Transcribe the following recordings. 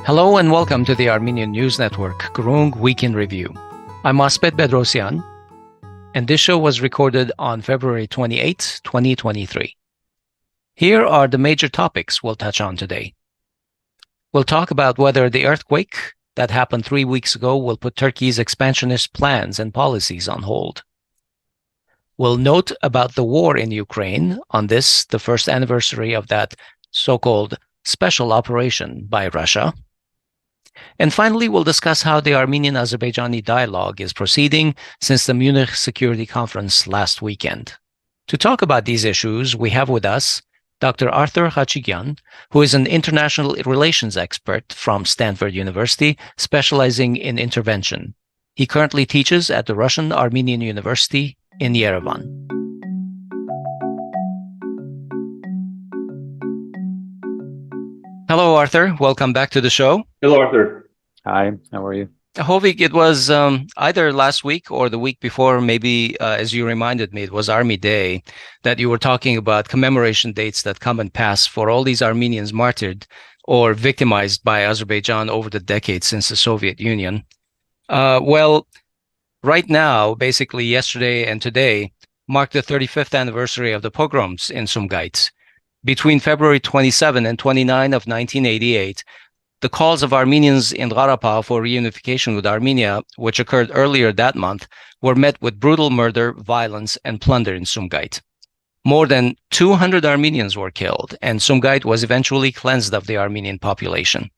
Hello and welcome to the Armenian News Network, Groong Week in Review. I'm Asbed Bedrossian, and this show was recorded on February 28, 2023. Here are the major topics we'll touch on today. We'll talk about whether the earthquake that happened 3 weeks ago will put Turkey's expansionist plans and policies on hold. We'll note about the war in Ukraine on this, the first anniversary of that so-called special operation by Russia. And finally, we'll discuss how the Armenian-Azerbaijani dialogue is proceeding since the Munich Security Conference last weekend. To talk about these issues, we have with us Dr. Arthur Khachikyan, who is an international relations expert from Stanford University, specializing in intervention. He currently teaches at the Russian-Armenian University in Yerevan. Hello, Arthur. Welcome back to the show. Hello, Arthur. Hi, how are you? Hovik, it was either last week or the week before, maybe as you reminded me, it was Army Day, that you were talking about commemoration dates that come and pass for all these Armenians martyred or victimized by Azerbaijan over the decades since the Soviet Union. Well, right now, basically yesterday and today, mark the 35th anniversary of the pogroms in Sumgait. Between February 27 and 29 of 1988, the calls of Armenians in Karabakh for reunification with Armenia, which occurred earlier that month, were met with brutal murder, violence, and plunder in Sumgait. More than 200 Armenians were killed, and Sumgait was eventually cleansed of the Armenian population.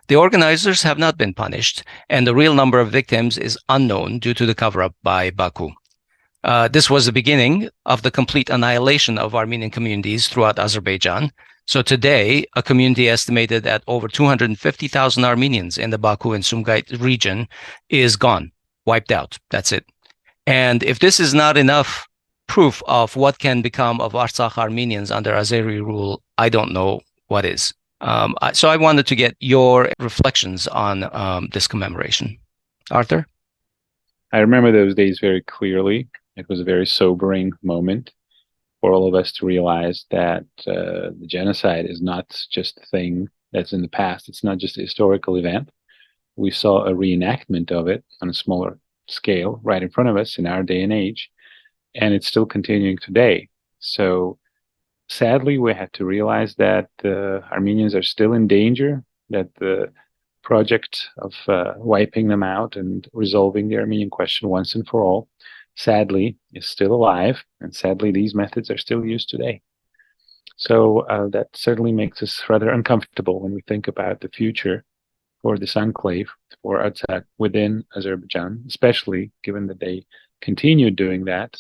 The organizers have not been punished, and the real number of victims is unknown due to the cover-up by Baku. This was the beginning of the complete annihilation of Armenian communities throughout Azerbaijan. So today, a community estimated at over 250,000 Armenians in the Baku and Sumgait region is gone, wiped out. That's it. And if this is not enough proof of what can become of Artsakh Armenians under Azeri rule, I don't know what is. So I wanted to get your reflections on this commemoration. Arthur? I remember those days very clearly. It was a very sobering moment for all of us to realize that the genocide is not just a thing that's in the past. It's not just a historical event. We saw a reenactment of it on a smaller scale right in front of us in our day and age, and it's still continuing today. So sadly, we have to realize that Armenians are still in danger, that the project of wiping them out and resolving the Armenian question once and for all, sadly, is still alive, and sadly, these methods are still used today. So that certainly makes us rather uncomfortable when we think about the future for this enclave, for Artsakh within Azerbaijan, especially given that they continue doing that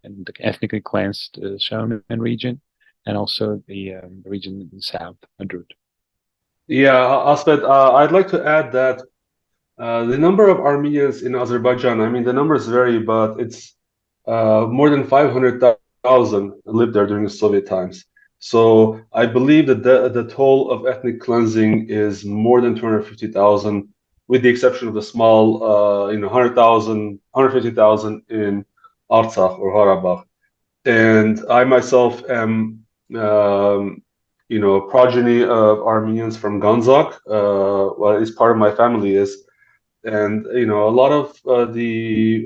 in the ethnically cleansed Shaumen region, and also the region in the south, Hadrut. Yeah, Asbed, I'd like to add that the number of Armenians in Azerbaijan, I mean, the numbers vary, but it's more than 500,000 lived there during the Soviet times. So I believe that the toll of ethnic cleansing is more than 250,000, with the exception of the small, 100,000, 150,000 in Artsakh or Karabakh. And I myself am, a progeny of Armenians from Ganzak. Well, at least part of my family is. And, a lot of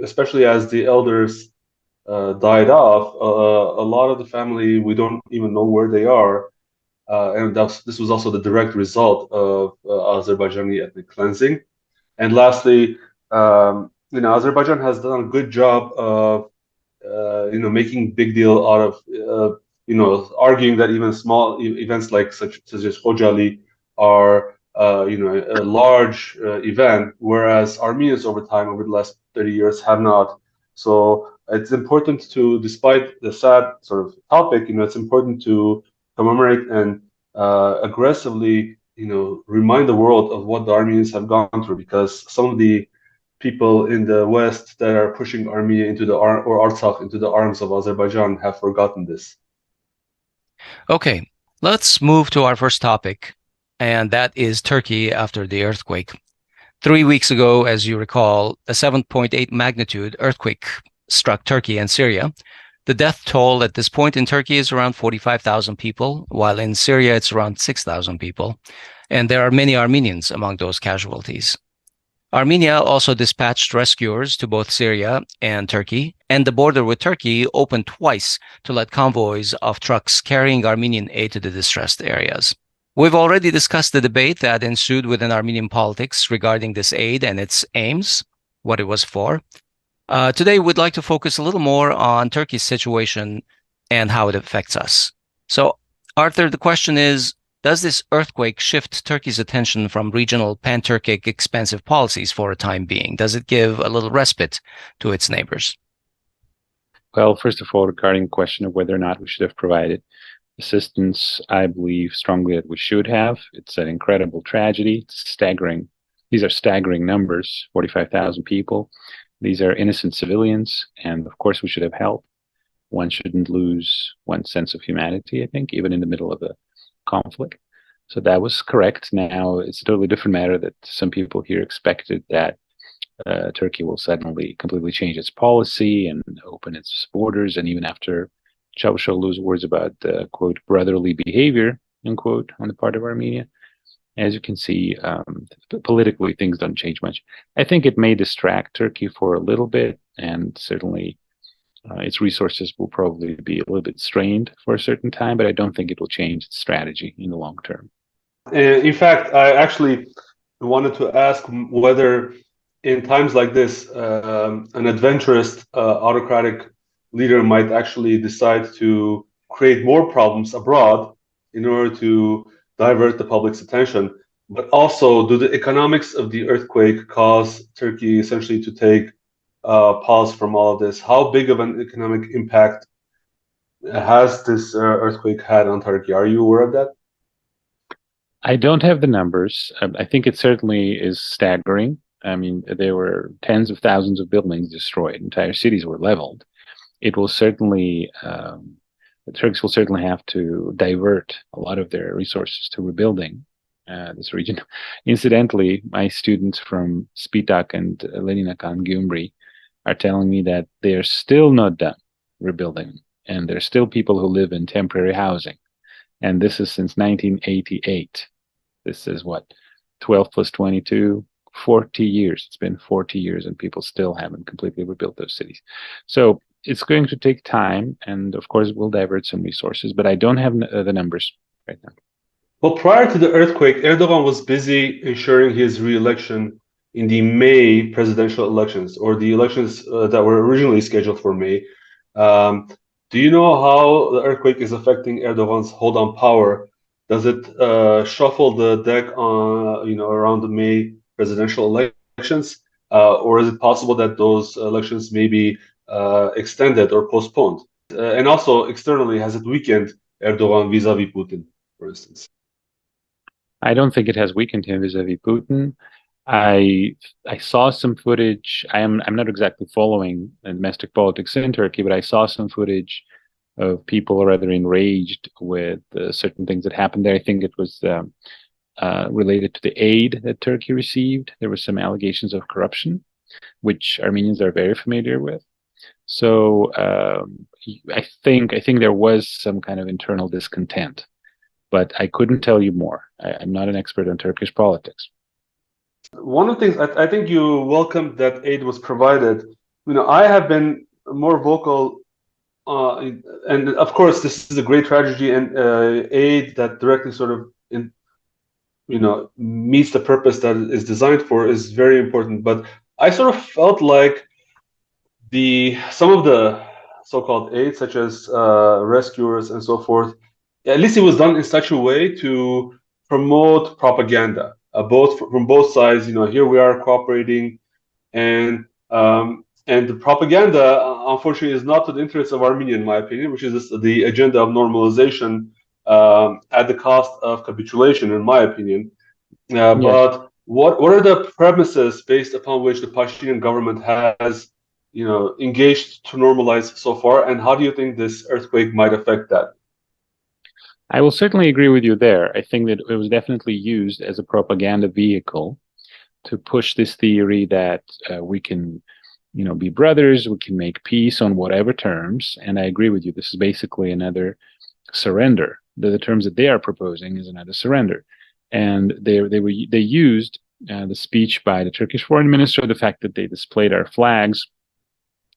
especially as the elders died off, a lot of the family, we don't even know where they are. And this was also the direct result of Azerbaijani ethnic cleansing. And lastly, Azerbaijan has done a good job of, making big deal out of, arguing that even small events like such as Khojali are a large event, whereas Armenians over time, over the last 30 years, have not. So it's important to, despite the sad sort of topic, it's important to commemorate and aggressively, remind the world of what the Armenians have gone through, because some of the people in the West that are pushing Armenia into or Artsakh into the arms of Azerbaijan have forgotten this. Okay, let's move to our first topic, and that is Turkey after the earthquake. 3 weeks ago, as you recall, a 7.8 magnitude earthquake struck Turkey and Syria. The death toll at this point in Turkey is around 45,000 people, while in Syria it's around 6,000 people. And there are many Armenians among those casualties. Armenia also dispatched rescuers to both Syria and Turkey, and the border with Turkey opened twice to let convoys of trucks carrying Armenian aid to the distressed areas. We've already discussed the debate that ensued within Armenian politics regarding this aid and its aims, what it was for. Today, we'd like to focus a little more on Turkey's situation and how it affects us. So, Arthur, the question is, does this earthquake shift Turkey's attention from regional pan-Turkic expansive policies for a time being? Does it give a little respite to its neighbors? Well, first of all, regarding the question of whether or not we should have provided assistance, I believe strongly that we should have. It's an incredible tragedy. It's staggering. These are staggering numbers, 45,000 people. These are innocent civilians, and of course we should have helped. One shouldn't lose one's sense of humanity, I think, even in the middle of a conflict. So that was correct. Now it's a totally different matter that some people here expected that Turkey will suddenly completely change its policy and open its borders. And even after Çavuşoğlu's words about quote, brotherly behavior, unquote, on the part of Armenia, as you can see, politically things don't change much. I think it may distract Turkey for a little bit, and certainly its resources will probably be a little bit strained for a certain time, but I don't think it will change its strategy in the long term. In fact, I actually wanted to ask whether in times like this, an adventurous autocratic leader might actually decide to create more problems abroad in order to divert the public's attention. But also, do the economics of the earthquake cause Turkey essentially to take pause from all of this? How big of an economic impact has this earthquake had on Turkey? Are you aware of that? I don't have the numbers. I think it certainly is staggering. I mean, there were tens of thousands of buildings destroyed. Entire cities were leveled. It will certainly, the Turks will certainly have to divert a lot of their resources to rebuilding this region. Incidentally, my students from Spitak and Leninakan Gyumri are telling me that they're still not done rebuilding, and there's still people who live in temporary housing. And this is since 1988. This is what, 12 plus 22, 40 years. It's been 40 years and people still haven't completely rebuilt those cities. So it's going to take time, and of course we'll divert some resources, but I don't have the numbers right now. Well, prior to the earthquake, Erdogan was busy ensuring his re-election in the May presidential elections, or the elections that were originally scheduled for May. Do you know how the earthquake is affecting Erdogan's hold on power? Does it shuffle the deck on, around the May presidential elections, or is it possible that those elections may be extended or postponed? And also externally, has it weakened Erdogan vis-a-vis Putin, for instance? I don't think it has weakened him vis-a-vis Putin. I saw some footage. I'm not exactly following domestic politics in Turkey, but I saw some footage of people rather enraged with certain things that happened there. I think it was related to the aid that Turkey received. There were some allegations of corruption, which Armenians are very familiar with. So I think there was some kind of internal discontent, but I couldn't tell you more. I'm not an expert on Turkish politics. One of the things I think you welcomed that aid was provided. I have been more vocal, and of course this is a great tragedy, and aid that directly sort of meets the purpose that it is designed for is very important. But I sort of felt like some of the so-called aid, such as rescuers and so forth, at least it was done in such a way to promote propaganda, from both sides. Here we are cooperating, and the propaganda, unfortunately, is not to the interests of Armenia, in my opinion, which is the agenda of normalization at the cost of capitulation, in my opinion. Yes. But what are the premises based upon which the Pashinyan government has engaged to normalize so far, and how do you think this earthquake might affect that? I will certainly agree with you there. I think that it was definitely used as a propaganda vehicle to push this theory that we can be brothers. We can make peace on whatever terms. And I agree with you. This is basically another surrender. The terms that they are proposing is another surrender. And they used the speech by the Turkish foreign minister, the fact that they displayed our flags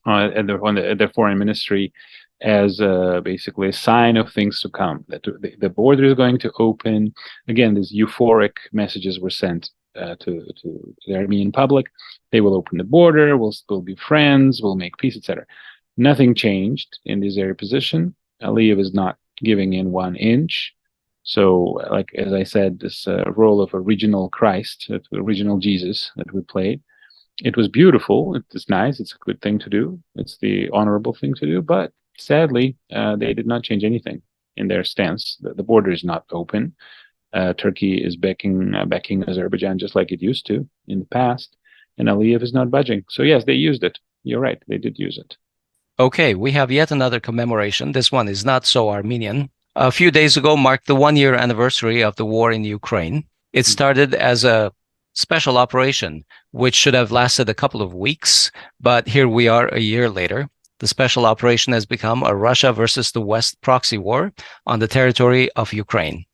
at their foreign ministry as basically a sign of things to come, that the border is going to open. Again, these euphoric messages were sent to the Armenian public. They will open the border, we'll be friends, we'll make peace, etc. Nothing changed in this area position. Aliyev is not giving in 1 inch. So, like as I said, this role of a regional Christ, a regional Jesus that we played, it was beautiful. It's nice. It's a good thing to do. It's the honorable thing to do. But sadly, they did not change anything in their stance. The border is not open. Turkey is backing Azerbaijan just like it used to in the past, and Aliyev is not budging. So yes, they used it. You're right. They did use it. Okay, we have yet another commemoration. This one is not so Armenian. A few days ago marked the 1-year anniversary of the war in Ukraine. It started as a special operation, which should have lasted a couple of weeks, but here we are a year later. The special operation has become a Russia versus the West proxy war on the territory of Ukraine.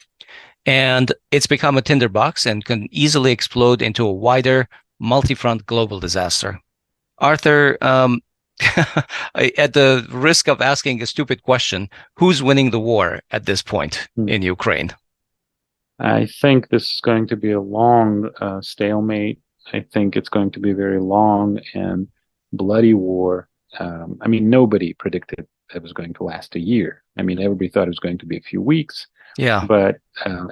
And it's become a tinderbox and can easily explode into a wider, multi-front global disaster. Arthur, at the risk of asking a stupid question, who's winning the war at this point in Ukraine? I think this is going to be a long stalemate. I think it's going to be a very long and bloody war. Nobody predicted it was going to last a year. Everybody thought it was going to be a few weeks. Yeah. But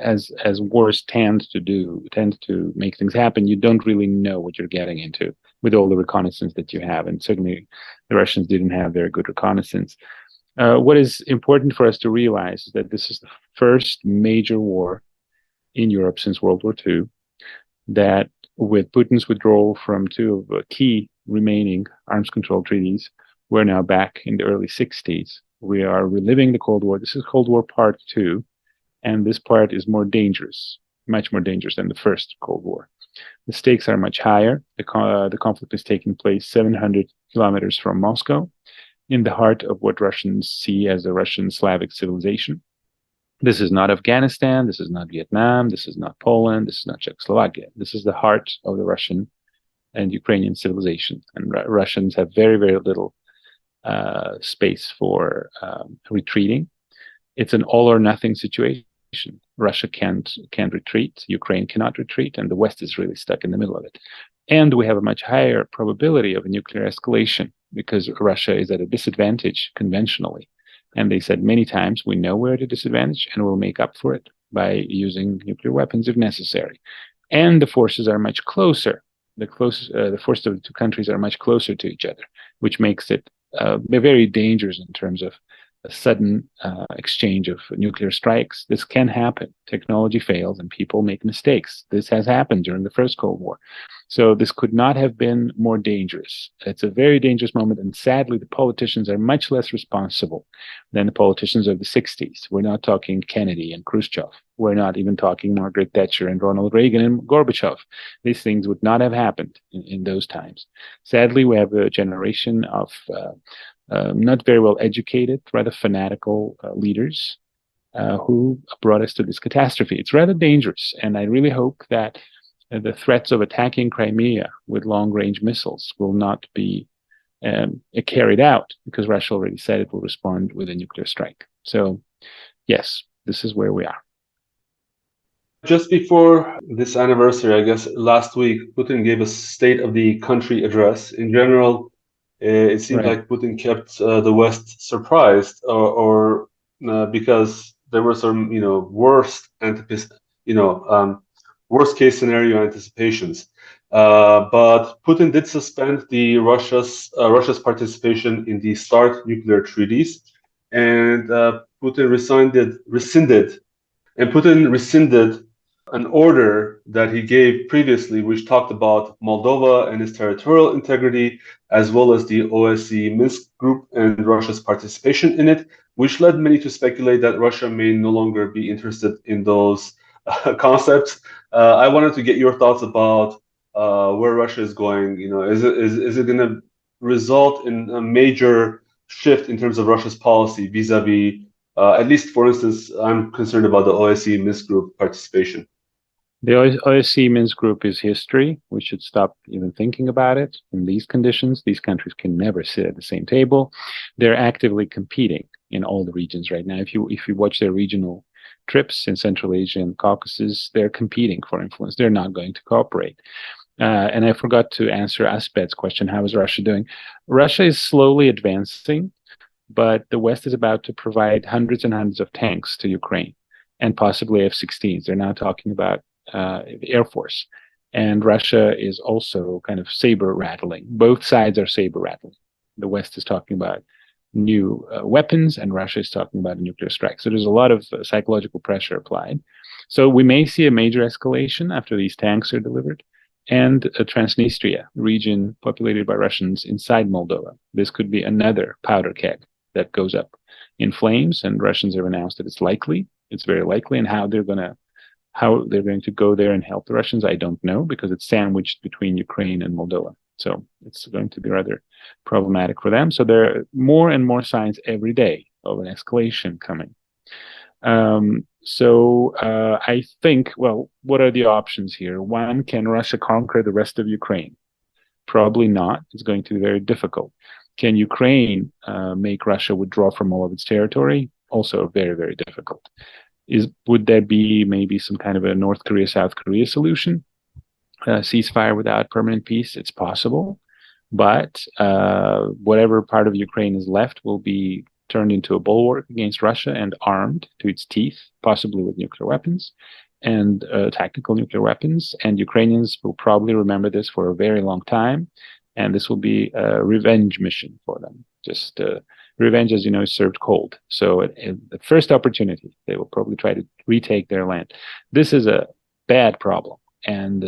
as wars tend to make things happen, you don't really know what you're getting into with all the reconnaissance that you have. And certainly the Russians didn't have very good reconnaissance. What is important for us to realize is that this is the first major war in Europe since World War II, that with Putin's withdrawal from 2 of the key remaining arms control treaties, we're now back in the early 60s. We are reliving the Cold War. This is Cold War Part 2, and this part is more dangerous, much more dangerous than the first Cold War. The stakes are much higher. The conflict is taking place 700 kilometers from Moscow, in the heart of what Russians see as a Russian Slavic civilization. This is not Afghanistan, this is not Vietnam, this is not Poland, this is not Czechoslovakia. This is the heart of the Russian and Ukrainian civilization. And Russians have very, very little space for retreating. It's an all or nothing situation. Russia can't retreat, Ukraine cannot retreat, and the West is really stuck in the middle of it. And we have a much higher probability of a nuclear escalation because Russia is at a disadvantage conventionally. And they said many times, we know we're at a disadvantage and we'll make up for it by using nuclear weapons if necessary. And the forces are much closer. The forces of the 2 countries are much closer to each other, which makes it very dangerous in terms of a sudden exchange of nuclear strikes. This can happen. Technology fails and people make mistakes. This has happened during the first Cold War. So this could not have been more dangerous. It's a very dangerous moment, and sadly, the politicians are much less responsible than the politicians of the 60s. We're not talking Kennedy and Khrushchev. We're not even talking Margaret Thatcher and Ronald Reagan and Gorbachev. These things would not have happened in those times. Sadly, we have a generation of not very well educated, rather fanatical leaders who brought us to this catastrophe. It's rather dangerous, and I really hope that the threats of attacking Crimea with long-range missiles will not be carried out, because Russia already said it will respond with a nuclear strike. So, yes, this is where we are. Just before this anniversary, I guess last week, Putin gave a State of the Country address. In general, it seems like Putin kept the West surprised, or because there were some, worst case scenario anticipations. But Putin did suspend the Russia's participation in the START nuclear treaties, and Putin rescinded an order that he gave previously, which talked about Moldova and its territorial integrity, as well as the OSCE Minsk group and Russia's participation in it, which led many to speculate that Russia may no longer be interested in those concepts. I wanted to get your thoughts about where Russia is going. Is it going to result in a major shift in terms of Russia's policy vis-a-vis, at least for instance, I'm concerned about the OSCE Minsk group participation. The OSCE Minsk group is history. We should stop even thinking about it. In these conditions, these countries can never sit at the same table. They're actively competing in all the regions right now. If you watch their regional trips in Central Asia and Caucasus, they're competing for influence. They're not going to cooperate. And I forgot to answer Asbed's question, how is Russia doing? Russia is slowly advancing, but the West is about to provide hundreds and hundreds of tanks to Ukraine and possibly F-16s. They're now talking about the Air Force. And Russia is also kind of saber rattling. Both sides are saber rattling. The West is talking about new weapons, and Russia is talking about a nuclear strike. So there's a lot of psychological pressure applied. So we may see a major escalation after these tanks are delivered. And Transnistria, region populated by Russians inside Moldova. This could be another powder keg that goes up in flames, and Russians have announced that it's very likely, and how they're going to go there and help the Russians, I don't know, because it's sandwiched between Ukraine and Moldova. So it's going to be rather problematic for them. So there are more and more signs every day of an escalation coming. I think, well, what are the options here? One, can Russia conquer the rest of Ukraine? Probably not. It's going to be very difficult. Can Ukraine make Russia withdraw from all of its territory? Also very, very difficult. Would there be maybe some kind of a North Korea, South Korea solution? Ceasefire without permanent peace? It's possible. But whatever part of Ukraine is left will be turned into a bulwark against Russia and armed to its teeth, possibly with nuclear weapons and tactical nuclear weapons. And Ukrainians will probably remember this for a very long time. And this will be a revenge mission for them. Just revenge, as you know, is served cold. So at the first opportunity, they will probably try to retake their land. This is a bad problem. And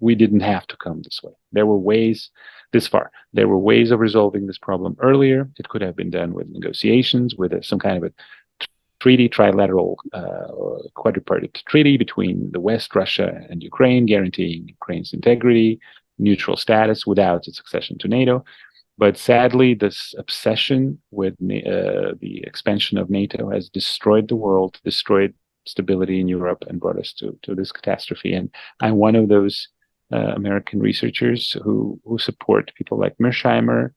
we didn't have to come this way. There were ways this far. There were ways of resolving this problem earlier. It could have been done with negotiations, with some kind of a treaty, trilateral quadripartite treaty between the West, Russia, and Ukraine, guaranteeing Ukraine's integrity, neutral status without its accession to NATO. But sadly, this obsession with the expansion of NATO has destroyed the world, destroyed stability in Europe, and brought us to this catastrophe. And I'm one of those American researchers who support people like Mearsheimer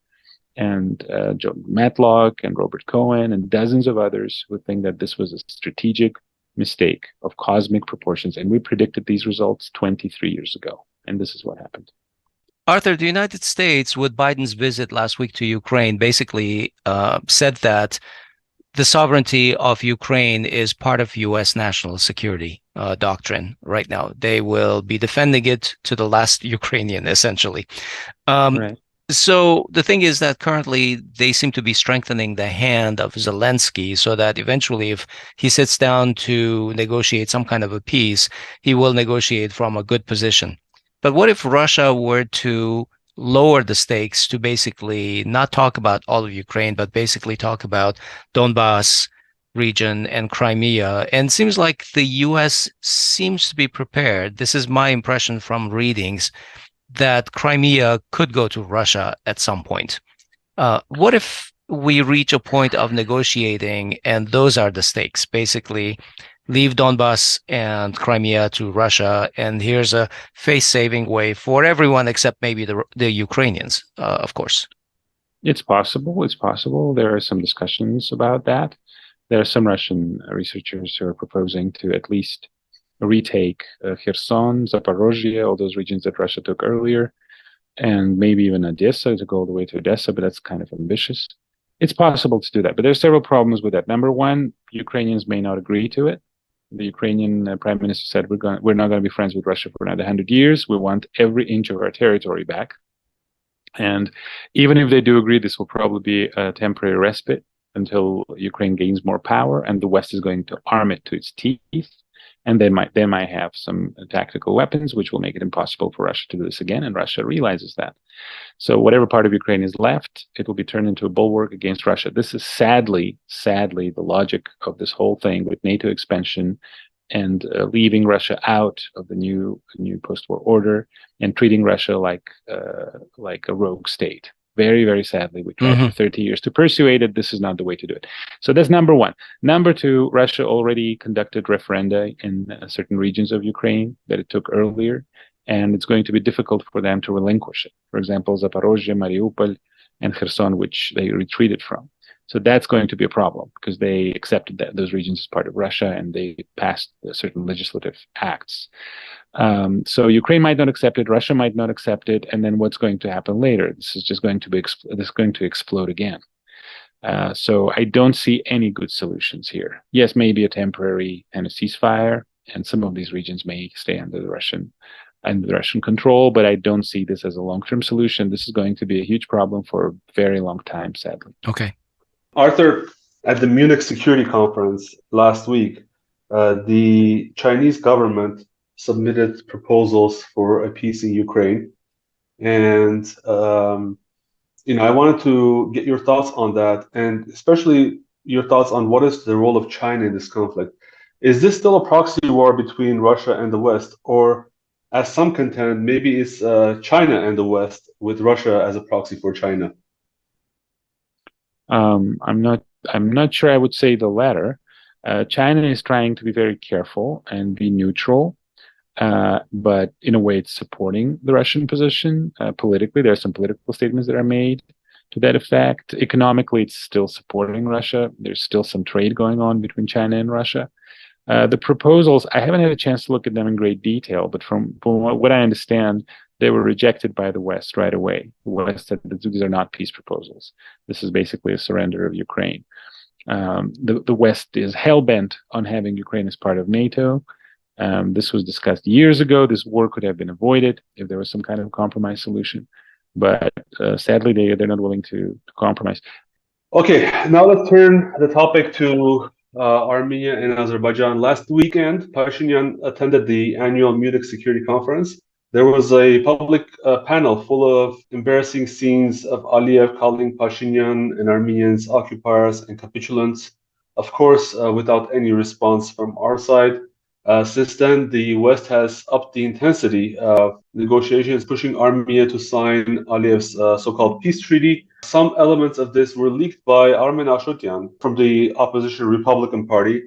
and John Matlock and Robert Cohen and dozens of others who think that this was a strategic mistake of cosmic proportions. And we predicted these results 23 years ago. And this is what happened. Arthur, the United States, with Biden's visit last week to Ukraine, basically said that the sovereignty of Ukraine is part of U.S. national security doctrine right now. They will be defending it to the last Ukrainian, essentially. Right. So the thing is that currently they seem to be strengthening the hand of Zelensky so that eventually if he sits down to negotiate some kind of a peace, he will negotiate from a good position. But what if Russia were to lower the stakes to basically not talk about all of Ukraine, but basically talk about Donbas region and Crimea? And it seems like the U.S. seems to be prepared. This is my impression from readings that Crimea could go to Russia at some point. What if we reach a point of negotiating and those are the stakes? Basically, leave Donbas and Crimea to Russia, and here's a face-saving way for everyone except maybe the Ukrainians, of course. It's possible. It's possible. There are some discussions about that. There are some Russian researchers who are proposing to at least retake Kherson, Zaporozhye, all those regions that Russia took earlier, and maybe even Odessa, to go all the way to Odessa, but that's kind of ambitious. It's possible to do that, but there's several problems with that. Number one, Ukrainians may not agree to it. The Ukrainian prime minister said, we're not going to be friends with Russia for another 100 years. We want every inch of our territory back. And even if they do agree, this will probably be a temporary respite until Ukraine gains more power and the West is going to arm it to its teeth. And they might have some tactical weapons, which will make it impossible for Russia to do this again. And Russia realizes that. So whatever part of Ukraine is left, it will be turned into a bulwark against Russia. This is sadly, the logic of this whole thing with NATO expansion and leaving Russia out of the new post-war order and treating Russia like a rogue state, very, very sadly. We tried Mm-hmm. for 30 years to persuade it. This is not the way to do it. So that's number one. Number two, Russia already conducted referenda in certain regions of Ukraine that it took earlier, and it's going to be difficult for them to relinquish it. For example, Zaporozhye, Mariupol, and Kherson, which they retreated from. So that's going to be a problem because they accepted those regions as part of Russia and they passed certain legislative acts. So Ukraine might not accept it, Russia might not accept it, and then what's going to happen later? This is just going to be explode again. So I don't see any good solutions here. Yes, maybe a temporary and a ceasefire, and some of these regions may stay under the Russian control, but I don't see this as a long-term solution. This is going to be a huge problem for a very long time, sadly. Okay. Arthur, at the Munich Security Conference last week, the Chinese government submitted proposals for a peace in Ukraine. And, I wanted to get your thoughts on that, and especially your thoughts on what is the role of China in this conflict. Is this still a proxy war between Russia and the West, or as some contend, maybe it's China and the West with Russia as a proxy for China? I'm not sure I would say the latter. China is trying to be very careful and be neutral, but in a way it's supporting the Russian position. Politically, there are some political statements that are made to that effect. Economically, it's still supporting Russia. There's still some trade going on between China and Russia. The proposals, I haven't had a chance to look at them in great detail, but from what I understand, they were rejected by the West right away. The West said that these are not peace proposals. This is basically a surrender of Ukraine. The West is hell-bent on having Ukraine as part of NATO. This was discussed years ago. This war could have been avoided if there was some kind of compromise solution. But sadly, they're not willing to compromise. Okay, now let's turn the topic to Armenia and Azerbaijan. Last weekend, Pashinyan attended the annual Munich Security Conference. There was a public panel full of embarrassing scenes of Aliyev calling Pashinyan and Armenians occupiers and capitulants, of course, without any response from our side. Since then, the West has upped the intensity of negotiations, pushing Armenia to sign Aliyev's so-called peace treaty. Some elements of this were leaked by Armen Ashotyan from the opposition Republican Party,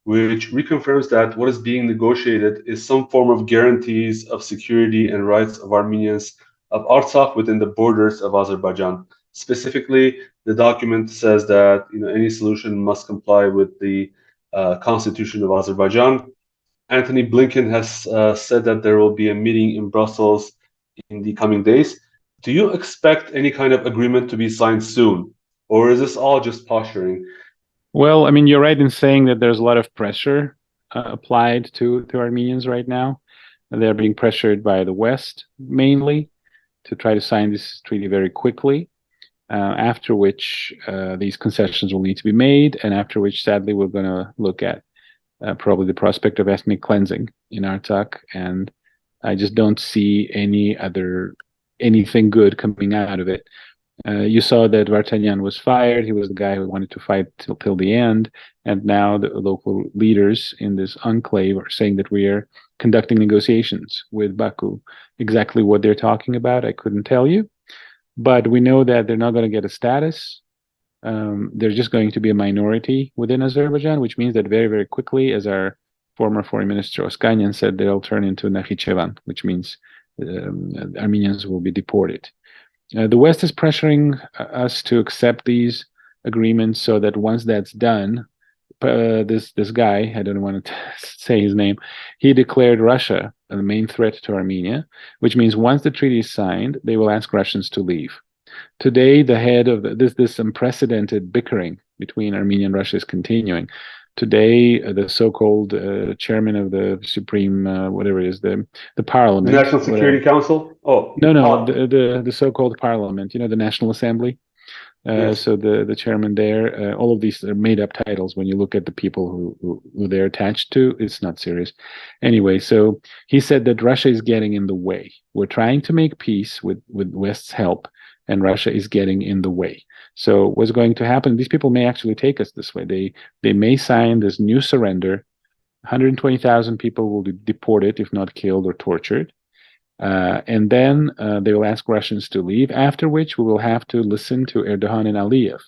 which reconfirms that what is being negotiated is some form of guarantees of security and rights of Armenians of Artsakh within the borders of Azerbaijan. Specifically, the document says that any solution must comply with the Constitution of Azerbaijan. Antony Blinken has said that there will be a meeting in Brussels in the coming days. Do you expect any kind of agreement to be signed soon, or is this all just posturing? Well, I mean, you're right in saying that there's a lot of pressure applied to Armenians right now. They're being pressured by the West mainly to try to sign this treaty very quickly, after which these concessions will need to be made, and after which, sadly, we're going to look at probably the prospect of ethnic cleansing in Artsakh, and I just don't see anything good coming out of it. You saw that Vartanyan was fired. He was the guy who wanted to fight till the end, and now the local leaders in this enclave are saying that we are conducting negotiations with Baku. Exactly what they're talking about, I couldn't tell you, but we know that they're not going to get a status. They're just going to be a minority within Azerbaijan, which means that very, very quickly, as our former foreign minister Oskanyan said, they'll turn into Nakhichevan, which means Armenians will be deported. The West is pressuring us to accept these agreements so that once that's done, this guy, I don't want to say his name, he declared Russia the main threat to Armenia, which means once the treaty is signed, they will ask Russians to leave. Today, the head of this unprecedented bickering between Armenia and Russia is continuing. Today, the so-called chairman of the Supreme, whatever it is, the parliament. The National Security Council? Oh. No, the so-called parliament, the National Assembly. Yes. So the chairman there, all of these are made-up titles. When you look at the people who they're attached to, it's not serious. Anyway, so he said that Russia is getting in the way. We're trying to make peace with West's help, and Russia is getting in the way. So what's going to happen? These people may actually take us this way. They may sign this new surrender. 120,000 people will be deported, if not killed or tortured. And then they will ask Russians to leave, after which we will have to listen to Erdogan and Aliyev.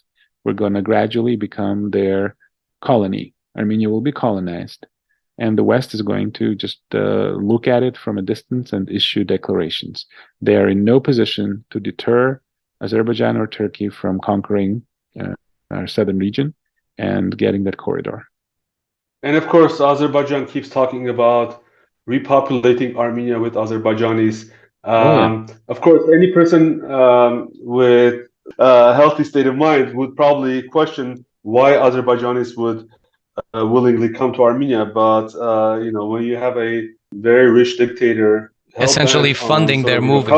We're going to gradually become their colony. Armenia will be colonized. And the West is going to just look at it from a distance and issue declarations. They are in no position to deter Azerbaijan or Turkey from conquering our southern region and getting that corridor. And of course, Azerbaijan keeps talking about repopulating Armenia with Azerbaijanis. Of course, any person with a healthy state of mind would probably question why Azerbaijanis would willingly come to Armenia. But when you have a very rich dictator essentially funding their movement,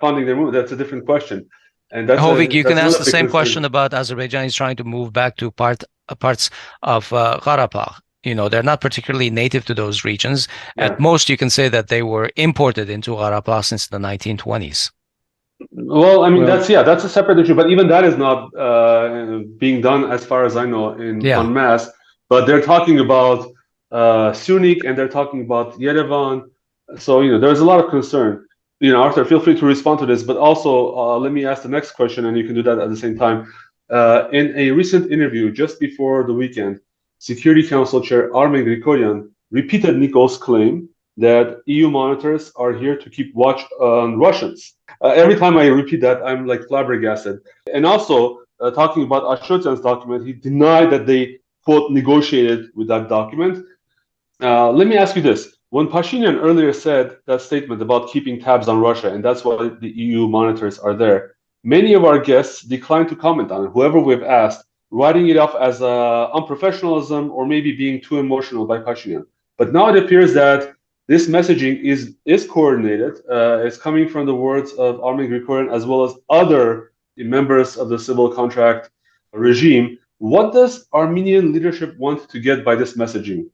funding their movement, that's a different question. And that's Hovik, you can ask the same concern. question about Azerbaijanis trying to move back to parts of Karabakh. They're not particularly native to those regions. Yeah. At most, you can say that they were imported into Karabakh since the 1920s. Well, I mean, that's a separate issue, but even that is not being done, as far as I know, en masse. But they're talking about Sunik, and they're talking about Yerevan. So, there's a lot of concern. Arthur, feel free to respond to this, but also let me ask the next question, and you can do that at the same time. In a recent interview just before the weekend, Security Council Chair Armen Grigoryan repeated Nikol's claim that EU monitors are here to keep watch on Russians. Every time I repeat that, I'm like flabbergasted. And also, talking about Ashotyan's document, he denied that they, quote, negotiated with that document. Let me ask you this. When Pashinyan earlier said that statement about keeping tabs on Russia, and that's why the EU monitors are there, many of our guests declined to comment on it, whoever we've asked, writing it off as unprofessionalism or maybe being too emotional by Pashinyan. But now it appears that this messaging is coordinated. It's coming from the words of Armen Grigoryan as well as other members of the civil contract regime. What does Armenian leadership want to get by this messaging?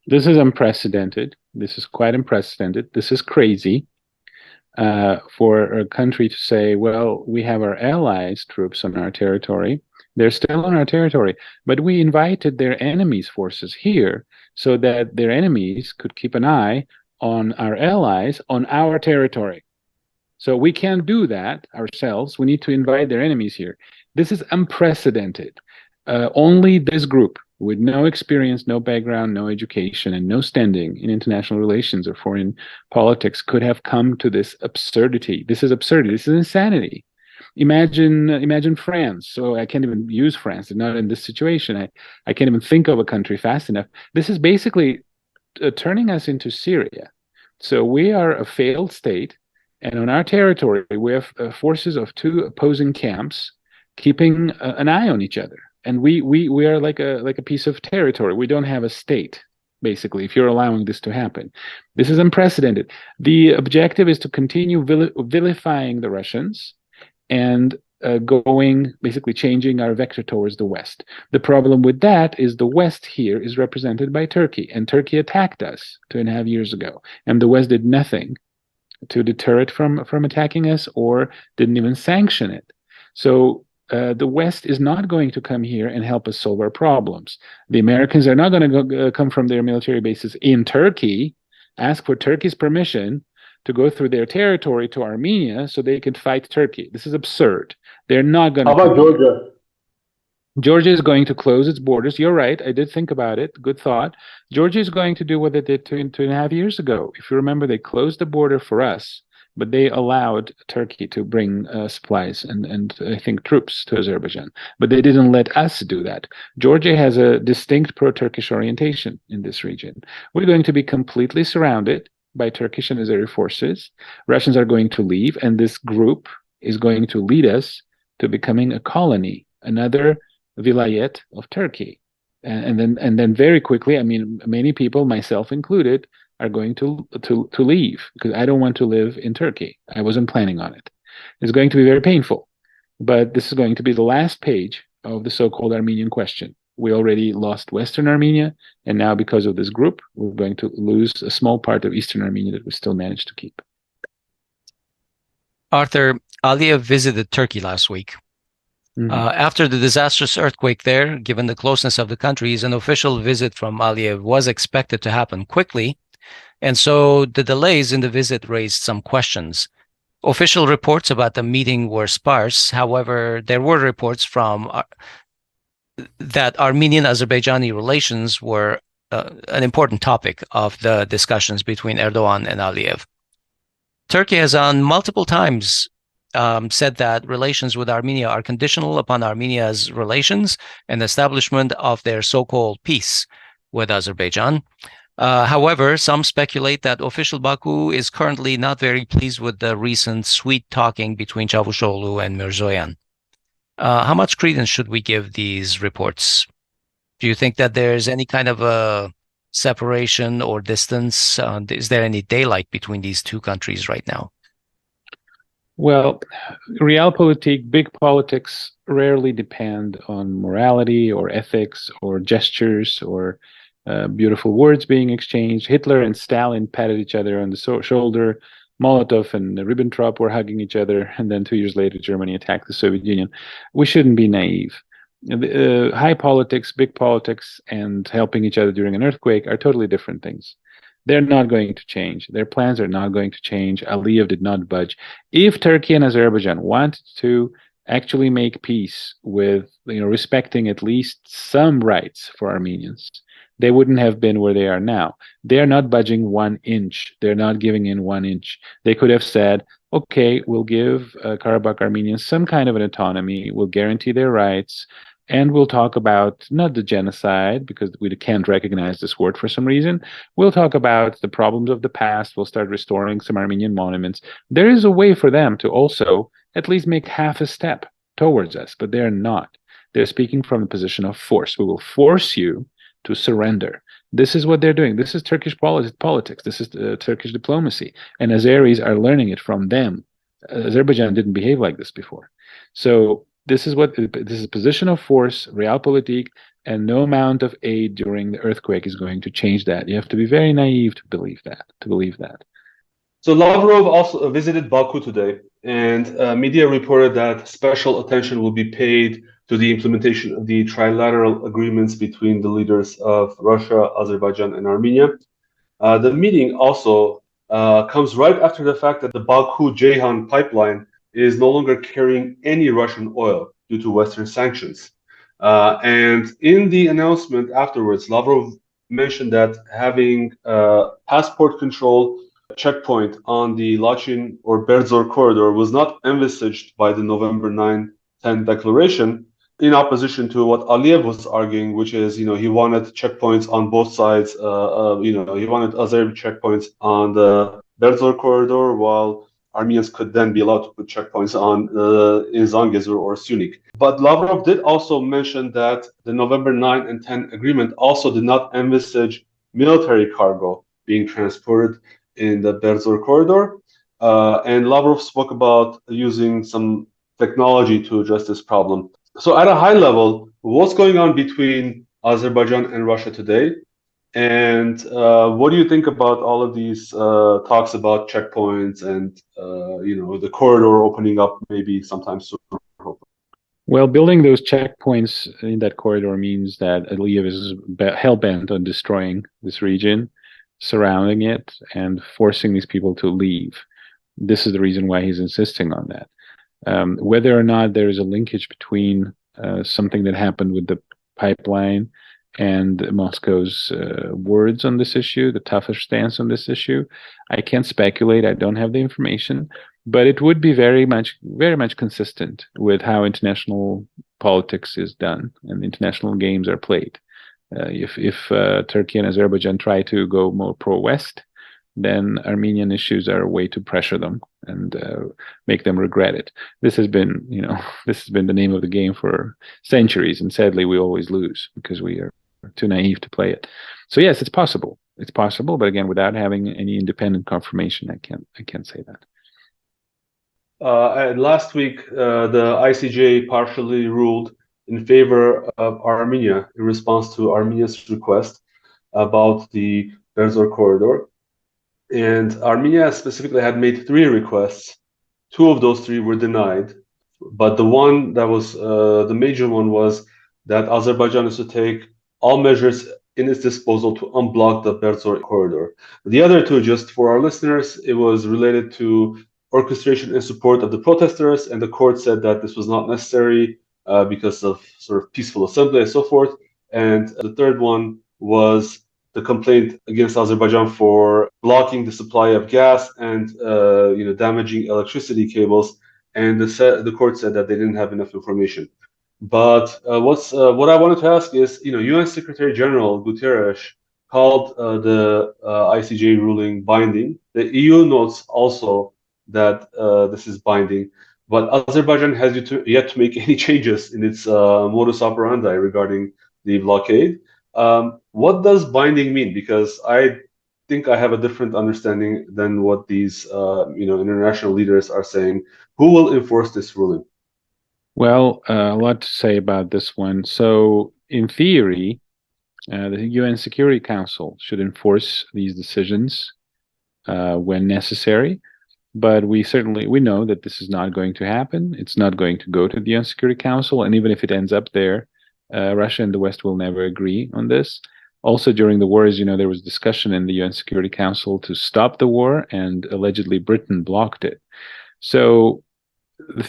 This is unprecedented. This is quite unprecedented. This is crazy for a country to say, well, we have our allies' troops on our territory. They're still on our territory, but we invited their enemies' forces here so that their enemies could keep an eye on our allies on our territory. So we can't do that ourselves. We need to invite their enemies here. This is unprecedented. Only this group with no experience, no background, no education, and no standing in international relations or foreign politics could have come to this absurdity. This is absurdity. This is insanity. Imagine France. So I can't even use France. They're not in this situation. I can't even think of a country fast enough. This is basically turning us into Syria. So we are a failed state, and on our territory, we have forces of two opposing camps keeping an eye on each other. And we are like a piece of territory. We don't have a state, basically, if you're allowing this to happen. This is unprecedented. The objective is to continue vilifying the Russians and basically changing our vector towards the West. The problem with that is the West here is represented by Turkey, and Turkey attacked us 2.5 years ago, and the West did nothing to deter it from attacking us or didn't even sanction it. So the West is not going to come here and help us solve our problems. The Americans are not going to come from their military bases in Turkey, ask for Turkey's permission to go through their territory to Armenia so they can fight Turkey. This is absurd. They're not going to. How about Georgia? Georgia is going to close its borders. You're right. I did think about it. Good thought. Georgia is going to do what they did 2.5 years ago. If you remember, they closed the border for us, but they allowed Turkey to bring supplies and I think troops to Azerbaijan. But they didn't let us do that. Georgia has a distinct pro-Turkish orientation in this region. We're going to be completely surrounded by Turkish and Azeri forces. Russians are going to leave, and this group is going to lead us to becoming a colony, another vilayet of Turkey. And then very quickly, I mean, many people, myself included, are going to leave because I don't want to live in Turkey. I wasn't planning on it. It's going to be very painful, but this is going to be the last page of the so-called Armenian question. We already lost Western Armenia, and now because of this group, we're going to lose a small part of Eastern Armenia that we still managed to keep. Arthur, Aliyev visited Turkey last week. Mm-hmm. After the disastrous earthquake there, given the closeness of the countries, an official visit from Aliyev was expected to happen quickly, And so the delays in the visit raised some questions. Official reports about the meeting were sparse. However, there were reports from that Armenian-Azerbaijani relations were an important topic of the discussions between Erdogan and Aliyev. Turkey has on multiple times said that relations with Armenia are conditional upon Armenia's relations and establishment of their so-called peace with Azerbaijan. However, some speculate that official Baku is currently not very pleased with the recent sweet talking between Çavuşoğlu and Mirzoyan. How much credence should we give these reports? Do you think that there's any kind of a separation or distance? Is there any daylight between these two countries right now? Well, realpolitik, big politics rarely depend on morality or ethics or gestures or beautiful words being exchanged. Hitler and Stalin patted each other on the shoulder. Molotov and Ribbentrop were hugging each other, and then 2 years later, Germany attacked the Soviet Union. We shouldn't be naive. High politics, big politics, and helping each other during an earthquake are totally different things. They're not going to change. Their plans are not going to change. Aliyev did not budge. If Turkey and Azerbaijan wanted to actually make peace with, respecting at least some rights for Armenians, they wouldn't have been where they are now. They're not budging 1 inch. They're not giving in 1 inch. They could have said, okay, we'll give Karabakh Armenians some kind of an autonomy. We'll guarantee their rights. And we'll talk about not the genocide, because we can't recognize this word for some reason. We'll talk about the problems of the past. We'll start restoring some Armenian monuments. There is a way for them to also at least make half a step towards us, but they're not. They're speaking from the position of force. We will force you to surrender. This is what they're doing. This is Turkish politics. This is Turkish diplomacy. And Azeris are learning it from them. Azerbaijan didn't behave like this before. So this is a position of force, realpolitik, and no amount of aid during the earthquake is going to change that. You have to be very naive to believe that. So Lavrov also visited Baku today, and media reported that special attention will be paid to the implementation of the trilateral agreements between the leaders of Russia, Azerbaijan, and Armenia. The meeting also comes right after the fact that the Baku-Ceyhan pipeline is no longer carrying any Russian oil due to Western sanctions. And in the announcement afterwards, Lavrov mentioned that having passport control checkpoint on the Lachin or Berdzor corridor was not envisaged by the November 9-10 declaration, in opposition to what Aliyev was arguing, which is, he wanted checkpoints on both sides. He wanted Azeri checkpoints on the Berdzor corridor, while Armenians could then be allowed to put checkpoints on in Zangezur or Sunik. But Lavrov did also mention that the November 9 and 10 agreement also did not envisage military cargo being transported in the Berdzor corridor. And Lavrov spoke about using some technology to address this problem. So at a high level, what's going on between Azerbaijan and Russia today? And what do you think about all of these talks about checkpoints and the corridor opening up maybe sometime soon? Well, building those checkpoints in that corridor means that Aliyev is hell-bent on destroying this region, surrounding it, and forcing these people to leave. This is the reason why he's insisting on that. Whether or not there is a linkage between something that happened with the pipeline and Moscow's words on this issue, the tougher stance on this issue, I can't speculate. I don't have the information, but it would be very much consistent with how international politics is done and international games are played. If Turkey and Azerbaijan try to go more pro-West, then Armenian issues are a way to pressure them and make them regret it. This has been the name of the game for centuries, and sadly, we always lose because we are too naive to play it. So yes, it's possible. It's possible, but again, without having any independent confirmation, I can't say that. Last week, the ICJ partially ruled in favor of Armenia in response to Armenia's request about the Berdzor corridor. And Armenia specifically had made 3 requests. 2 of those 3 were denied. But the one that was the major one was that Azerbaijan is to take all measures in its disposal to unblock the Berzo corridor. The other two, just for our listeners, it was related to orchestration in support of the protesters, and the court said that this was not necessary because of sort of peaceful assembly and so forth. And the third one was the complaint against Azerbaijan for blocking the supply of gas and damaging electricity cables. And the court said that they didn't have enough information. But what I wanted to ask is, UN Secretary General Guterres called the ICJ ruling binding. The EU notes also that this is binding, but Azerbaijan has yet to make any changes in its modus operandi regarding the blockade. What does binding mean? Because I think I have a different understanding than what these international leaders are saying. Who will enforce this ruling? Well, a lot to say about this one. So, in theory, the UN Security Council should enforce these decisions when necessary. But we know that this is not going to happen. It's not going to go to the UN Security Council, and even if it ends up there, Russia and the West will never agree on this. Also, during the war, as you know, there was discussion in the UN Security Council to stop the war, and allegedly Britain blocked it. So,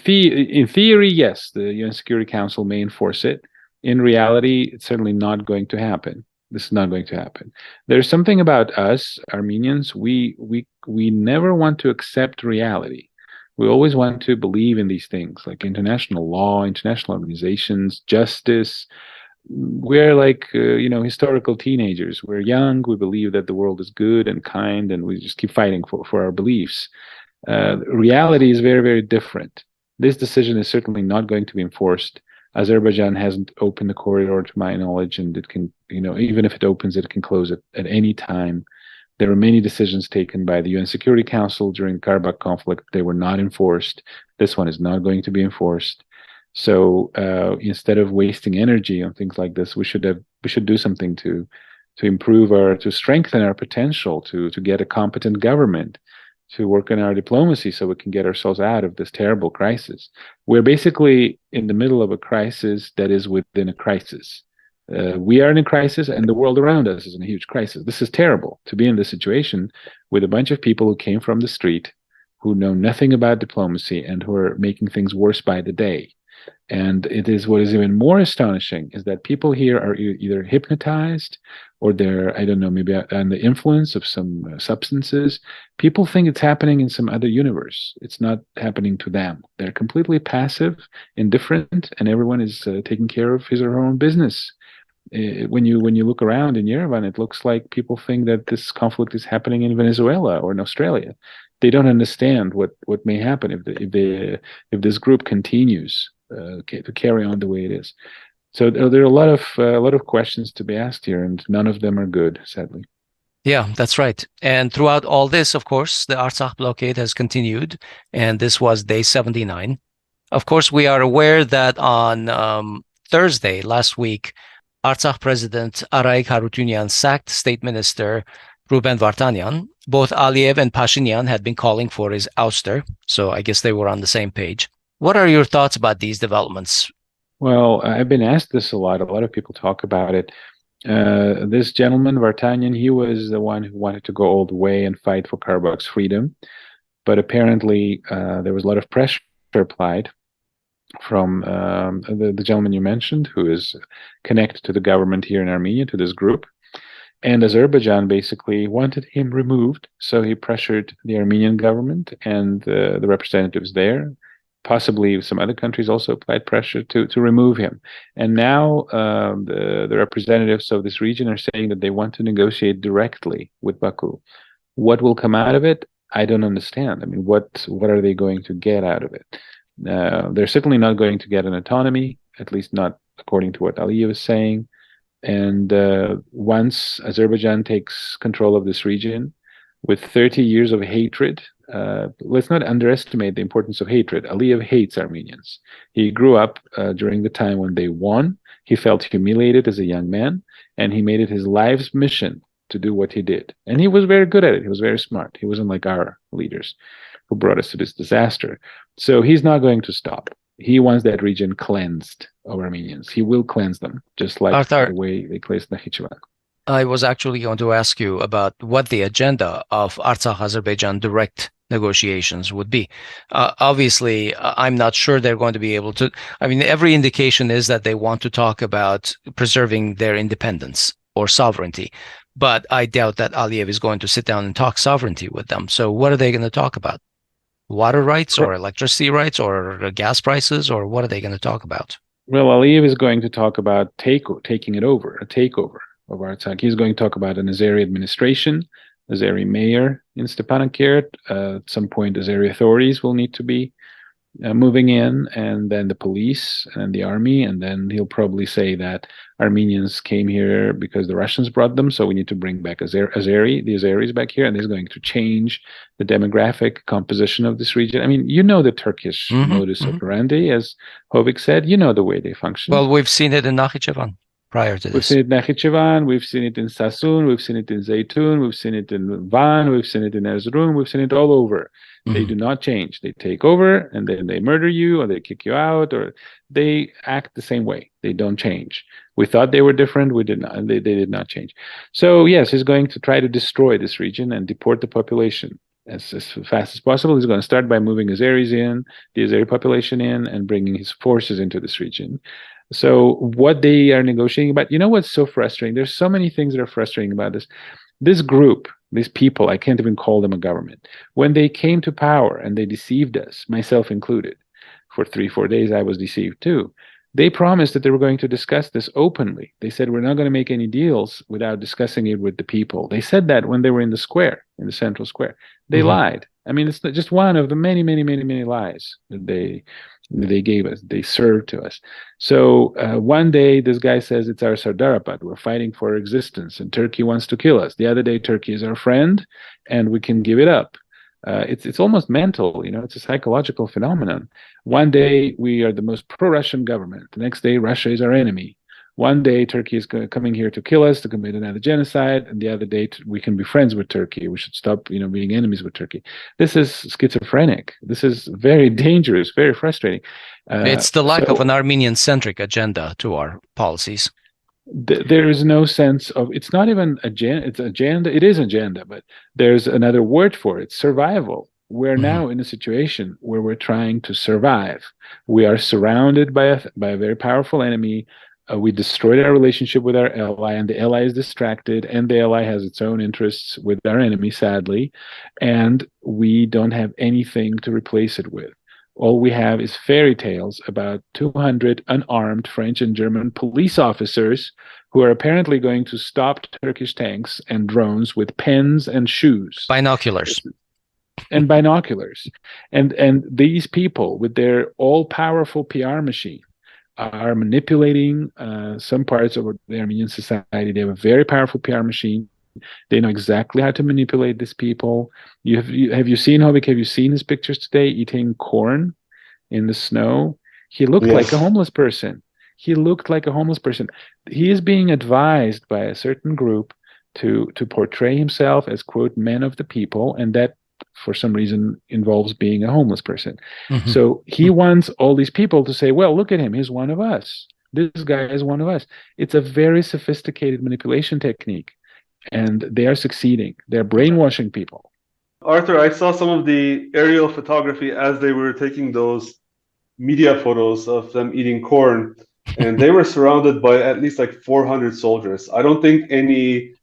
in theory, yes, the UN Security Council may enforce it. In reality, it's certainly not going to happen. This is not going to happen. There's something about us, Armenians, we never want to accept reality. We always want to believe in these things like international law, international organizations, justice. We're like, historical teenagers. We're young. We believe that the world is good and kind, and we just keep fighting for our beliefs. Reality is very, very different. This decision is certainly not going to be enforced. Azerbaijan hasn't opened the corridor, to my knowledge, and it can, even if it opens it, can close it at any time. There were many decisions taken by the UN Security Council during the Karabakh conflict. They were not enforced. This one is not going to be enforced. So instead of wasting energy on things like this, we should do something to strengthen our potential, to get a competent government, to work on our diplomacy so we can get ourselves out of this terrible crisis. We're basically in the middle of a crisis that is within a crisis. We are in a crisis, and the world around us is in a huge crisis. This is terrible, to be in this situation with a bunch of people who came from the street, who know nothing about diplomacy, and who are making things worse by the day. And what is even more astonishing is that people here are either hypnotized or they're, I don't know, maybe under the influence of some substances. People think it's happening in some other universe. It's not happening to them. They're completely passive, indifferent, and everyone is taking care of his or her own business. When you look around in Yerevan, it looks like people think that this conflict is happening in Venezuela or in Australia. They don't understand what may happen if this group continues to carry on the way it is. So there are a lot of questions to be asked here, and none of them are good, sadly. Yeah, that's right. And throughout all this, of course, the Artsakh blockade has continued, and this was day 79. Of course, we are aware that on Thursday last week, Artsakh President Arayik Harutyunyan sacked State Minister Ruben Vartanyan. Both Aliyev and Pashinyan had been calling for his ouster, so I guess they were on the same page. What are your thoughts about these developments? Well, I've been asked this a lot. A lot of people talk about it. This gentleman, Vartanyan, he was the one who wanted to go all the way and fight for Karabakh's freedom. But apparently, there was a lot of pressure applied from the gentleman you mentioned, who is connected to the government here in Armenia, to this group. And Azerbaijan basically wanted him removed. So he pressured the Armenian government and the representatives there. Possibly some other countries also applied pressure to remove him. And now the representatives of this region are saying that they want to negotiate directly with Baku. What will come out of it? I don't understand. I mean, what are they going to get out of it? They're certainly not going to get an autonomy, at least not according to what Aliyev is saying. And once Azerbaijan takes control of this region, with 30 years of hatred, let's not underestimate the importance of hatred. Aliyev hates Armenians. He grew up during the time when they won. He felt humiliated as a young man, and he made it his life's mission to do what he did. And he was very good at it. He was very smart. He wasn't like our leaders who brought us to this disaster. So he's not going to stop. He wants that region cleansed of Armenians. He will cleanse them, just like Arthur, the way they cleansed Khachikyan. I was actually going to ask you about what the agenda of Artsakh-Azerbaijan direct negotiations would be. Obviously, I'm not sure they're going to be able to. I mean, every indication is that they want to talk about preserving their independence or sovereignty, but I doubt that Aliyev is going to sit down and talk sovereignty with them. So what are they going to talk about? Water rights or electricity rights or gas prices, or what are they going to talk about? Well, Aliyev is going to talk about taking it over, a takeover of Artsakh. He's going to talk about an Azeri administration, Azeri mayor in Stepanakert. At some point, Azeri authorities will need to be moving in, and then the police and the army. And then he'll probably say that Armenians came here because the Russians brought them, so we need to bring back the Azeris back here, and he's going to change the demographic composition of this region. I mean, you know the Turkish modus operandi, as Hovik said, you know the way they function. Well, we've seen it in Nakhichevan prior to this. We've seen it in Nakhichevan, we've seen it in Sasun, we've seen it in Zeytun, we've seen it in Van, we've seen it in Erzurum, we've seen it all over. They do not change. They take over and then they murder you or they kick you out, or they act the same way. They don't change. We thought they were different. We did not. They did not change. So yes, he's going to try to destroy this region and deport the population as fast as possible. He's going to start by moving Azeris in, the Azeri population in, and bringing his forces into this region. So what they are negotiating about, you know what's so frustrating? There's so many things that are frustrating about this. This group, these people, I can't even call them a government. When they came to power and they deceived us, myself included, for 3-4 days I was deceived too. They promised that they were going to discuss this openly. They said, we're not going to make any deals without discussing it with the people. They said that when they were in the square, in the central square. They lied. I mean, it's not just one of the many, many, many, many lies that they gave us, they served to us. So one day this guy says it's our Sardarapad, we're fighting for existence and Turkey wants to kill us. The other day Turkey is our friend and we can give it up. It's almost mental, you know, it's a psychological phenomenon. One day we are the most pro-Russian government. The next day Russia is our enemy. One day Turkey is coming here to kill us, to commit another genocide, and the other day we can be friends with Turkey. We should stop, you know, being enemies with Turkey. This is schizophrenic. This is very dangerous, very frustrating. It's the lack of an Armenian-centric agenda to our policies. There is no sense of, it's not even agenda, it's agenda, it is agenda, but there's another word for it, survival. We're now in a situation where we're trying to survive. We are surrounded by a very powerful enemy. We destroyed our relationship with our ally, and the ally is distracted, and the ally has its own interests with our enemy, sadly, and we don't have anything to replace it with. All we have is fairy tales about 200 unarmed French and German police officers who are apparently going to stop Turkish tanks and drones with pens and shoes. Binoculars. And binoculars. And these people, with their all-powerful PR machine, are manipulating some parts of the Armenian society. They have a very powerful PR machine. They know exactly how to manipulate these people. Have you seen Hovik? Have you seen his pictures today eating corn in the snow? He looked like a homeless person. He looked like a homeless person. He is being advised by a certain group to portray himself as, quote, men of the people, and that for some reason involves being a homeless person. So he wants all these people to say, well, look at him, he's one of us. This guy is one of us. It's a very sophisticated manipulation technique, and they are succeeding. They're brainwashing people. Arthur, I saw some of the aerial photography as they were taking those media photos of them eating corn, and they were surrounded by at least like 400 soldiers. I don't think any...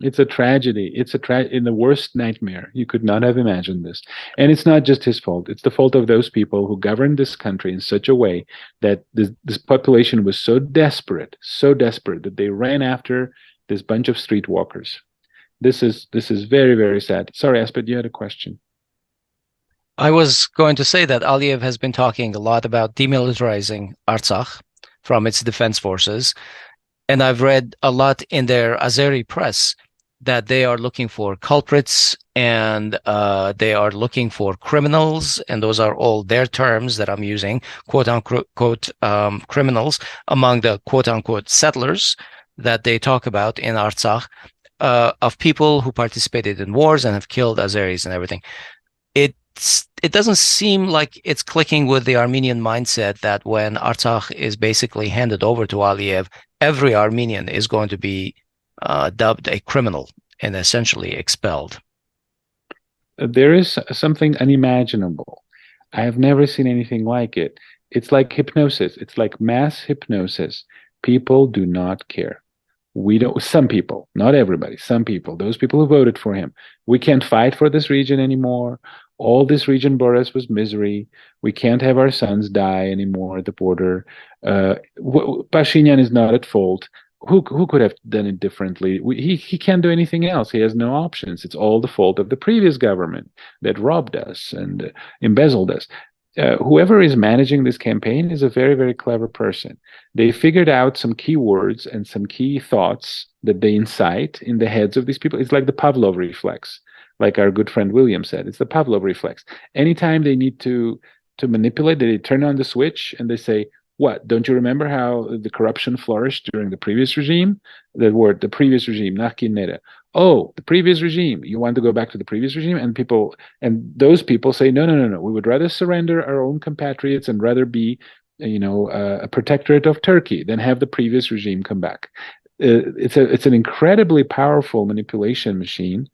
It's a tragedy. It's in the worst nightmare. You could not have imagined this. And it's not just his fault. It's the fault of those people who governed this country in such a way that this population was so desperate that they ran after this bunch of streetwalkers. This is very, very sad. Sorry, Asbed, you had a question. I was going to say that Aliyev has been talking a lot about demilitarizing Artsakh from its defense forces. And I've read a lot in their Azeri press that they are looking for culprits and they are looking for criminals. And those are all their terms that I'm using, quote unquote, criminals among the quote unquote settlers that they talk about in Artsakh, of people who participated in wars and have killed Azeris and everything. It doesn't seem like it's clicking with the Armenian mindset that when Artsakh is basically handed over to Aliyev, every Armenian is going to be dubbed a criminal and essentially expelled. There is something unimaginable. I have never seen anything like it. It's like hypnosis. It's like mass hypnosis. People do not care. We don't, some people, not everybody, some people, those people who voted for him. We can't fight for this region anymore. All this region brought us was misery. We can't have our sons die anymore at the border. Pashinyan is not at fault. Who could have done it differently? He can't do anything else. He has no options. It's all the fault of the previous government that robbed us and embezzled us. Whoever is managing this campaign is a very, very clever person. They figured out some key words and some key thoughts that they incite in the heads of these people. It's like the Pavlov reflex, like our good friend William said. It's the Pavlov reflex. Anytime they need to manipulate, they turn on the switch and they say, what? Don't you remember how the corruption flourished during the previous regime? The word, the previous regime, Nakinere. Oh, the previous regime. You want to go back to the previous regime? And those people say, no. We would rather surrender our own compatriots and rather be, a protectorate of Turkey than have the previous regime come back. It's an incredibly powerful manipulation machine,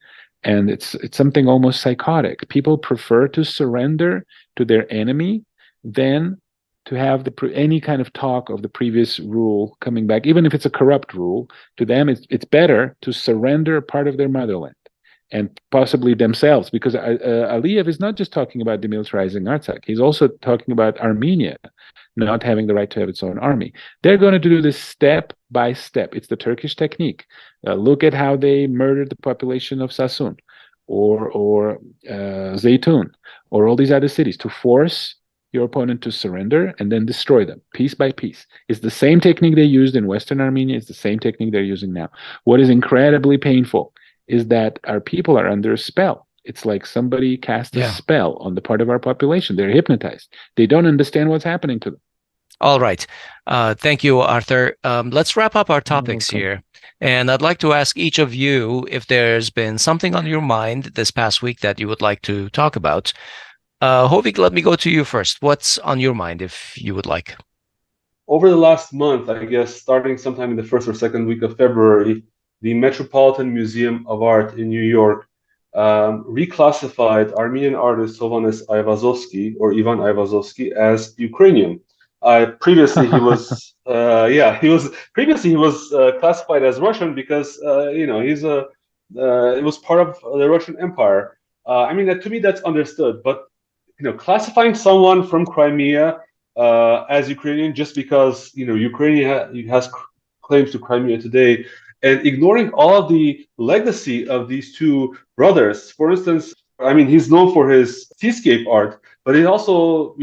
and it's something almost psychotic. People prefer to surrender to their enemy than to have any kind of talk of the previous rule coming back, even if it's a corrupt rule. To them, it's better to surrender a part of their motherland and possibly themselves, because Aliyev is not just talking about demilitarizing Artsakh. He's also talking about Armenia not having the right to have its own army. They're going to do this step by step. It's the Turkish technique. Look at how they murdered the population of Sassoon or Zeytun or all these other cities to force your opponent to surrender and then destroy them piece by piece. It's the same technique they used in Western Armenia. It's the same technique they're using now. What is incredibly painful is that our people are under a spell. It's like somebody cast a spell on the part of our population. They're hypnotized. They don't understand what's happening to them. All right. Thank you, Arthur. Let's wrap up our topics here. And I'd like to ask each of you if there's been something on your mind this past week that you would like to talk about. Hovik, let me go to you first. What's on your mind, if you would like? Over the last month, I guess, starting sometime in the first or second week of February, the Metropolitan Museum of Art in New York reclassified Armenian artist Hovhannes Ayvazovsky, or Ivan Ayvazovsky, as Ukrainian. Previously he was classified as Russian because it was part of the Russian Empire. To me that's understood, but classifying someone from Crimea as Ukrainian just because Ukraine has claims to Crimea today, and ignoring all of the legacy of these two brothers. For instance, he's known for his seascape art, but he also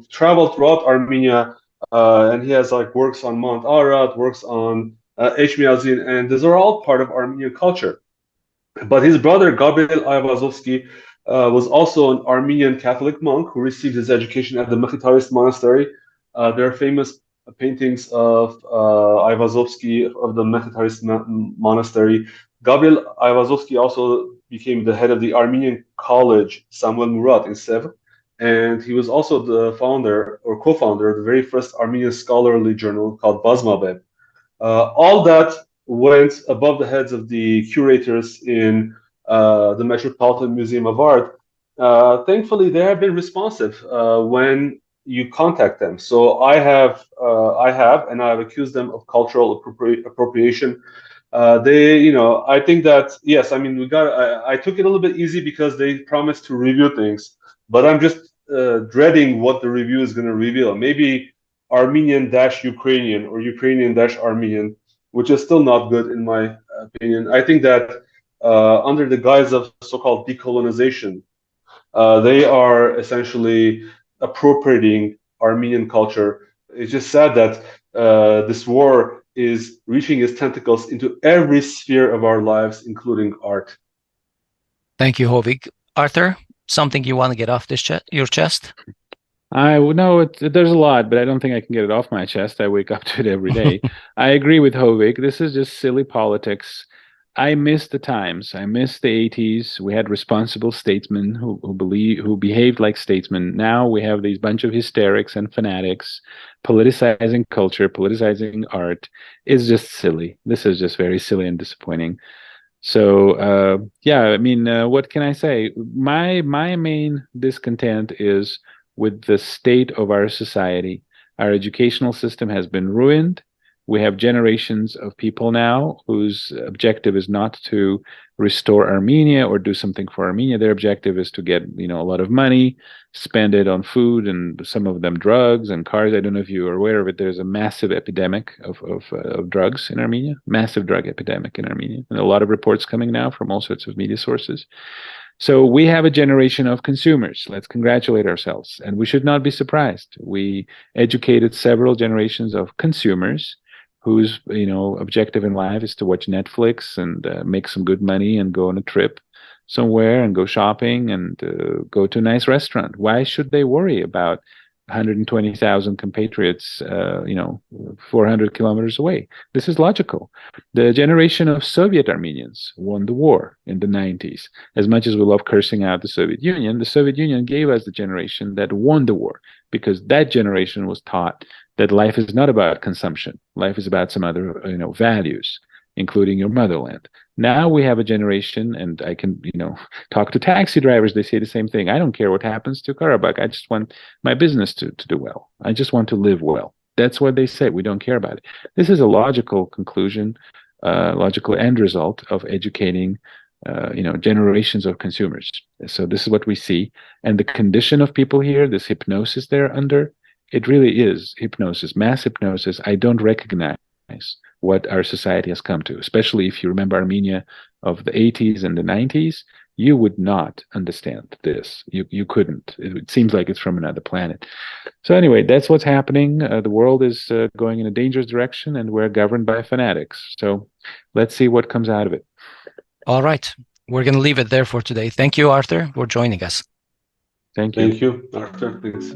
traveled throughout Armenia, and he has works on Mount Ararat, works on Echmiadzin, and these are all part of Armenian culture. But his brother Gabriel Ayvazovsky was also an Armenian Catholic monk who received his education at the Mekhitarist monastery. There are famous paintings of Ayvazovsky of the Mekhitarist monastery. Gabriel Ayvazovsky also became the head of the Armenian College Samuel Murat in Sev, and he was also the founder or co-founder of the very first Armenian scholarly journal called Bazmabeb. All that went above the heads of the curators in the Metropolitan Museum of Art. Thankfully, they have been responsive when you contact them. So I have accused them of cultural appropriation. I think that yes, I took it a little bit easy because they promised to review things, but I'm just dreading what the review is going to reveal. Maybe Armenian-Ukrainian or Ukrainian-Armenian, which is still not good in my opinion. I think that under the guise of so-called decolonization, they are essentially appropriating Armenian culture. It's just sad that this war is reaching its tentacles into every sphere of our lives, including art. Thank you, Hovik. Arthur, something you want to get off your chest? There's a lot, but I don't think I can get it off my chest. I wake up to it every day. I agree with Hovik. This is just silly politics. I miss the times. I miss the 80s. We had responsible statesmen who behaved like statesmen. Now we have these bunch of hysterics and fanatics politicizing culture, politicizing art. It's just silly. This is just very silly and disappointing. So yeah, I mean, what can I say? My main discontent is with the state of our society. Our educational system has been ruined. We have generations of people now whose objective is not to restore Armenia or do something for Armenia. Their objective is to get, a lot of money, spend it on food and some of them drugs and cars. I don't know if you are aware of it. There's a massive epidemic of drugs in Armenia, massive drug epidemic in Armenia, and a lot of reports coming now from all sorts of media sources. So we have a generation of consumers. Let's congratulate ourselves. And we should not be surprised. We educated several generations of consumers whose objective in life is to watch Netflix and make some good money and go on a trip somewhere and go shopping and go to a nice restaurant. Why should they worry about 120,000 compatriots, 400 kilometers away? This is logical. The generation of Soviet Armenians won the war in the 90s. As much as we love cursing out the Soviet Union gave us the generation that won the war, because that generation was taught that life is not about consumption. Life is about some other, values, including your motherland. Now we have a generation, and I can, talk to taxi drivers. They say the same thing. I don't care what happens to Karabakh. I just want my business to do well. I just want to live well. That's what they say. We don't care about it. This is a logical conclusion, logical end result of educating, generations of consumers. So this is what we see. And the condition of people here, this hypnosis they're under, it really is hypnosis, mass hypnosis. I don't recognize what our society has come to, especially if you remember Armenia of the 80s and the 90s. You would not understand this. You couldn't. It seems like it's from another planet. So anyway, that's what's happening. The world is going in a dangerous direction, and we're governed by fanatics. So let's see what comes out of it. All right. We're going to leave it there for today. Thank you, Arthur, for joining us. Thank you. Thank you, Arthur. Thanks.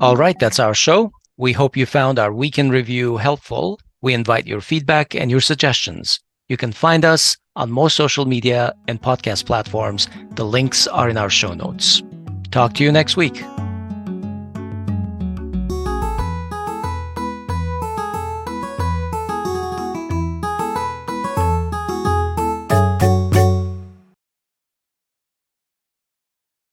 All right, that's our show. We hope you found our weekend review helpful. We invite your feedback and your suggestions. You can find us on most social media and podcast platforms. The links are in our show notes. Talk to you next week.